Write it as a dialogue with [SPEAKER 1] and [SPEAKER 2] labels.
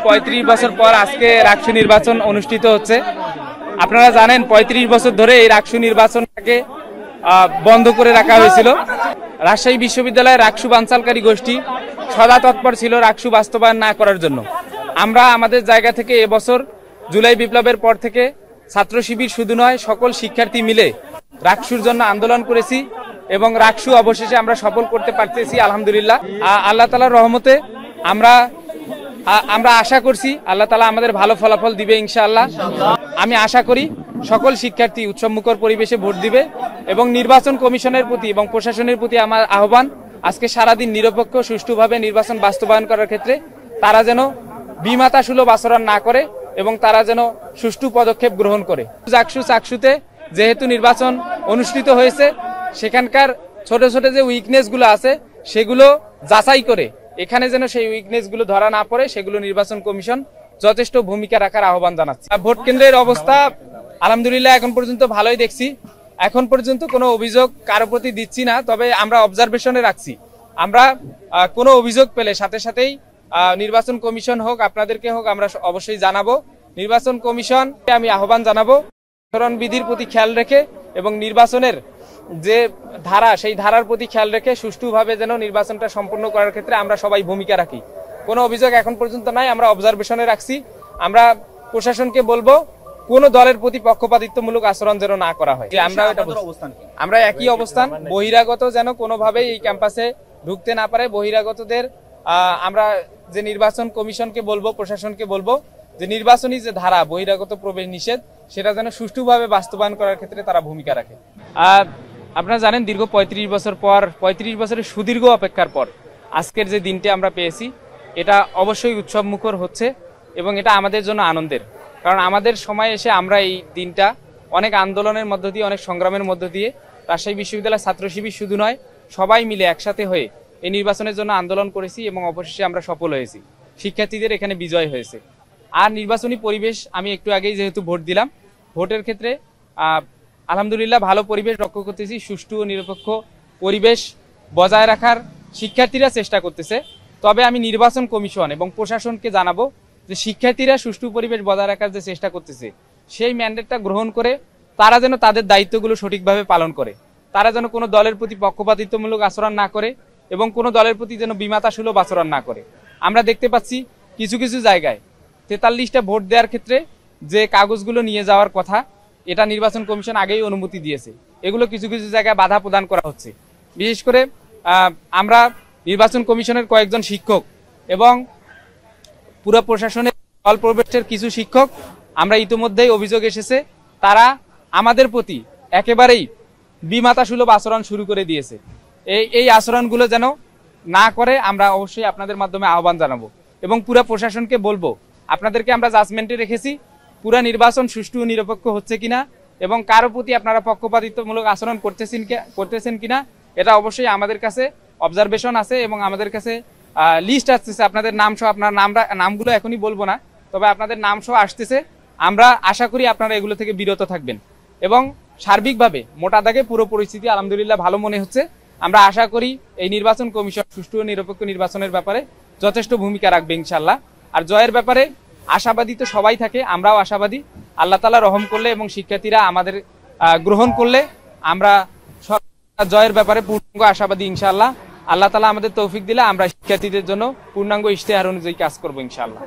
[SPEAKER 1] 35 বছর পর আজকে রাকসু নির্বাচন অনুষ্ঠিত হচ্ছে। আপনারা জানেন 35 বছর ধরে এই রাকসু নির্বাচনটাকে বন্ধ করে রাখা হয়েছিল। রাজশাহী বিশ্ববিদ্যালয়ের রাকসু বানচালকারী গোষ্ঠী সদা তৎপর ছিল রাকসু বাস্তবায়ন না করার জন্য। আমরা আমাদের জায়গা থেকে এবছর জুলাই বিপ্লবের পর থেকে ছাত্র শিবির শুধু নয়, সকল শিক্ষার্থী মিলে রাকসুর জন্য আন্দোলন করেছি এবং রাকসু অবশেষে আমরা সফল করতে পারতেছি আলহামদুলিল্লাহ। আল্লাহ তাআলার রহমতে আমরা আশা করছি আল্লাহ তাআলা আমাদের ভালো ফলাফল দিবে ইনশাআল্লাহ। আমি আশা করি সকল শিক্ষার্থী উৎসবমুখর পরিবেশে ভোট দিবে এবং নির্বাচন কমিশনের প্রতি এবং প্রশাসনের প্রতি আমার আহ্বান, আজকে সারাদিন নিরপেক্ষ সুষ্ঠুভাবে নির্বাচন বাস্তবায়ন করার ক্ষেত্রে তারা যেন বিমাতা সুলভ আচরণ না করে এবং তারা যেন সুষ্ঠু পদক্ষেপ গ্রহণ করে। চাকসুতে যেহেতু নির্বাচন অনুষ্ঠিত হয়েছে, সেখানকার ছোট ছোট যে উইকনেসগুলো আছে সেগুলো যাচাই করে এখানে যেন সেই উইকনেসগুলো ধরা না পড়ে, সেগুলো নির্বাচন কমিশন যথেষ্ট ভূমিকা রাখার আহ্বান জানাচ্ছে। ভোট কেন্দ্রের অবস্থা আলহামদুলিল্লাহ এখন পর্যন্ত ভালোই দেখছি। এখন পর্যন্ত কোনো অভিযোগ কারো প্রতি দিচ্ছি না, তবে আমরা অবজারভেশনে রাখছি। আমরা কোনো অভিযোগ পেলে সাথে সাথেই নির্বাচন কমিশন হোক আপনাদেরকে হোক আমরা অবশ্যই জানাবো। নির্বাচন কমিশনকে আমি আহ্বান জানাবো আচরণবিধির প্রতি খেয়াল রেখে এবং নির্বাচনের যে ধারা সেই ধারার প্রতি খেয়াল রেখে সুষ্ঠুভাবে যেন নির্বাচনটা সম্পন্ন করার ক্ষেত্রে আমরা সবাই ভূমিকা রাখি। কোনো অভিযোগ এখন পর্যন্ত নাই, আমরা অবজারভেশনে রাখছি। আমরা প্রশাসনকে বলবো কোনো দলের প্রতি পক্ষপাতিত্বমূলক আচরণ যেন না করা হয়। আমরা একই অবস্থান, বহিরাগত যেন কোনোভাবেই এই ক্যাম্পাসে ঢুকতে না পারে। বহিরাগতদের আমরা যে নির্বাচন কমিশনকে বলবো, প্রশাসনকে বলবো যে নির্বাচনী যে ধারা বহিরাগত প্রবেশ নিষেধ সেটা যেন সুষ্ঠুভাবে বাস্তবায়ন করার ক্ষেত্রে তারা ভূমিকা রাখে। আপনারা জানেন দীর্ঘ 35 বছর পর, 35 বছরের সুদীর্ঘ অপেক্ষার পর আজকের যে দিনটি আমরা পেয়েছি এটা অবশ্যই উৎসব মুখর হচ্ছে এবং এটা আমাদের জন্য আনন্দের। কারণ আমাদের সময় এসে আমরা এই দিনটা অনেক আন্দোলনের মধ্য দিয়ে, অনেক সংগ্রামের মধ্য দিয়ে রাজশাহী বিশ্ববিদ্যালয়ের ছাত্র শিবির শুধু নয়, সবাই মিলে একসাথে হয়ে এই নির্বাচনের জন্য আন্দোলন করেছি এবং অবশেষে আমরা সফল হয়েছি। শিক্ষার্থীদের এখানে বিজয় হয়েছে। আর নির্বাচনী পরিবেশ আমি একটু আগেই যেহেতু ভোট দিলাম, ভোটের ক্ষেত্রে আলহামদুলিল্লাহ ভালো পরিবেশ লক্ষ্য করতেছি। সুষ্ঠু ও নিরপেক্ষ পরিবেশ বজায় রাখার শিক্ষার্থীরা চেষ্টা করতেছে। তবে আমি নির্বাচন কমিশন এবং প্রশাসনকে জানাবো যে শিক্ষার্থীরা সুষ্ঠু পরিবেশ বজায় রাখার যে চেষ্টা করতেছে সেই ম্যান্ডেটটা গ্রহণ করে তারা যেন তাদের দায়িত্বগুলো সঠিকভাবে পালন করে। তারা যেন কোনো দলের প্রতি পক্ষপাতিত্বমূলক আচরণ না করে এবং কোনো দলের প্রতি যেন বিমাতা সুলভ আচরণ না করে। আমরা দেখতে পাচ্ছি কিছু কিছু জায়গায় 43টা ভোট দেওয়ার ক্ষেত্রে যে কাগজগুলো নিয়ে যাওয়ার কথা এটা নির্বাচন কমিশন আগেই অনুমতি দিয়েছে, এগুলো কিছু কিছু জায়গায় বাধা প্রদান করা হচ্ছে। বিশেষ করে আমরা নির্বাচন কমিশনের কয়েকজন শিক্ষক এবং পুরো প্রশাসনের দল প্রবেশের কিছু শিক্ষক আমরা ইতিমধ্যেই অভিযোগ এসেছে তারা আমাদের প্রতি একেবারেই বিমাতা সুলভ আচরণ শুরু করে দিয়েছে। এই আচরণগুলো যেন না করে আমরা অবশ্যই আপনাদের মাধ্যমে আহ্বান জানাবো এবং পুরো প্রশাসনকে বলবো আপনাদেরকে আমরা জাজমেন্টে রেখেছি পুরা নির্বাচন সুষ্ঠু ও নিরপেক্ষ হচ্ছে কিনা এবং কারো প্রতি আপনারা পক্ষপাতিত্বমূলক আচরণ করতেছেন কিনা এটা অবশ্যই আমাদের কাছে অবজারভেশন আছে এবং আমাদের কাছে লিস্ট আসতেছে। আপনাদের নাম সহ, আপনার নামগুলো এখনই বলবো না, তবে আপনাদের নাম সহ আসতেছে। আমরা আশা করি আপনারা এগুলো থেকে বিরত থাকবেন এবং সার্বিকভাবে মোটা দাগে পুরো পরিস্থিতি আলহামদুলিল্লাহ ভালো মনে হচ্ছে। আমরা আশা করি এই নির্বাচন কমিশন সুষ্ঠু ও নিরপেক্ষ নির্বাচনের ব্যাপারে যথেষ্ট ভূমিকা রাখবে ইনশাআল্লাহ। আর জয়ের ব্যাপারে আশাবাদী তো সবাই থাকে, আমরাও আশাবাদী। আল্লাহ তাআলা রহম করলে এবং শিক্ষার্থীরা আমাদের গ্রহণ করলে আমরা জয়ের ব্যাপারে পূর্ণাঙ্গ আশাবাদী ইনশাআল্লাহ। আল্লাহ তাআলা আমাদের তৌফিক দিলে আমরা শিক্ষার্থীদের জন্য পূর্ণাঙ্গ ইশতেহার অনুযায়ী কাজ করবো ইনশাআল্লাহ।